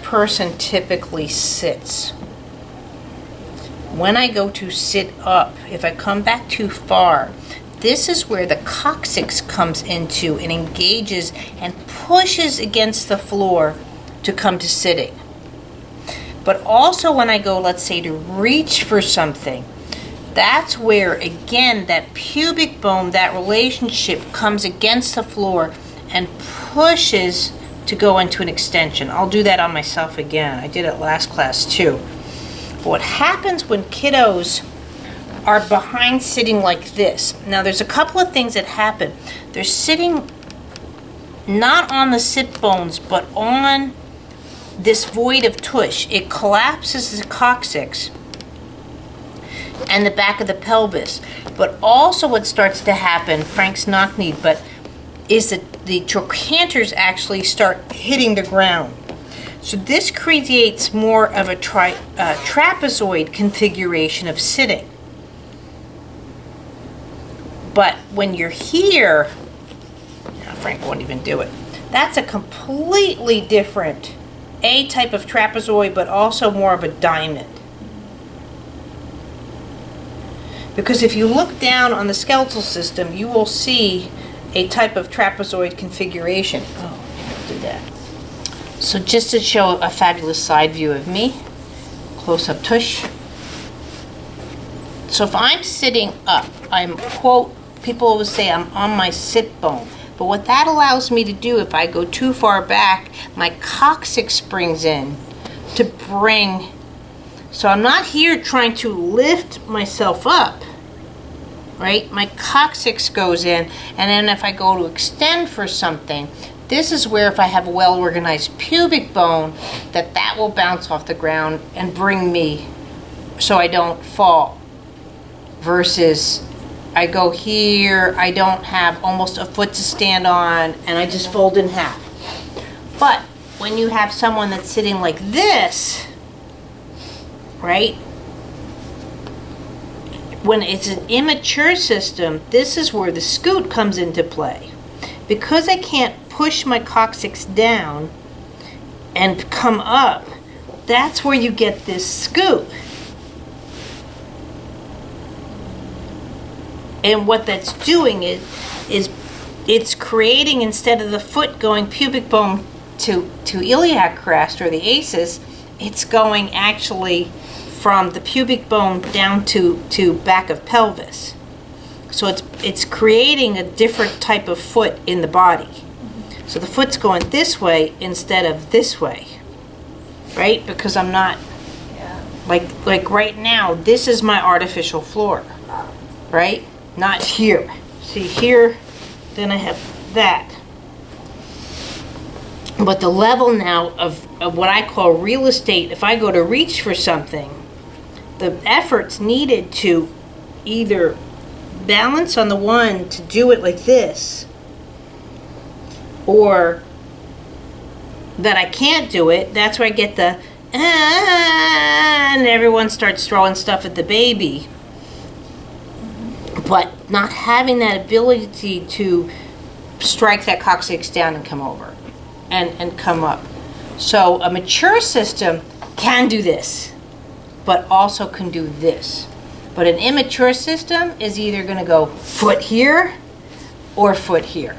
person typically sits. When I go to sit up, if I come back too far, this is where the coccyx comes into and engages and pushes against the floor to come to sitting. But also when I go, let's say, to reach for something, that's where, again, that pubic bone, that relationship comes against the floor and pushes to go into an extension. I'll do that on myself again. I did it last class too. But what happens when kiddos are behind sitting like this? Now there's a couple of things that happen. They're sitting not on the sit bones, but on this void of tush. It collapses the coccyx and the back of the pelvis. But also what starts to happen, Frank's knock-kneed, but is that the trochanters actually start hitting the ground. So this creates more of a trapezoid configuration of sitting. But when you're here, now Frank won't even do it. That's a completely different type of trapezoid, but also more of a diamond. Because if you look down on the skeletal system, you will see a type of trapezoid configuration. Oh, I'll do that. So just to show a fabulous side view of me, close up tush. So if I'm sitting up, I'm, quote, people always say I'm on my sit bone. But what that allows me to do, if I go too far back, my coccyx springs in to bring. So I'm not here trying to lift myself up, right? My coccyx goes in, and then if I go to extend for something, this is where if I have a well-organized pubic bone, that will bounce off the ground and bring me so I don't fall. Versus I go here, I don't have almost a foot to stand on, and I just fold in half. But when you have someone that's sitting like this, right? When it's an immature system, this is where the scoot comes into play. Because I can't push my coccyx down and come up, that's where you get this scoot. And what that's doing is it's creating, instead of the foot going pubic bone to iliac crest or the aces, it's going actually from the pubic bone down to back of pelvis. So it's creating a different type of foot in the body. So the foot's going this way instead of this way, right? Because I'm not, like right now, this is my artificial floor, right? Not here. See here, then I have that. But the level now of what I call real estate, if I go to reach for something, the effort's needed to either balance on the one to do it like this, or that I can't do it. That's where I get the and everyone starts throwing stuff at the baby. But not having that ability to strike that coccyx down and come over and come up. So a mature system can do this, but also can do this. But an immature system is either going to go foot here or foot here.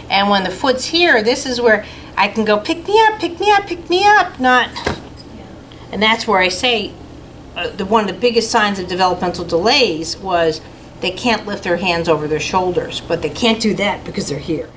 And when the foot's here, this is where I can go pick me up, pick me up, pick me up, not. And that's where I say one of the biggest signs of developmental delays was they can't lift their hands over their shoulders, but they can't do that because they're here.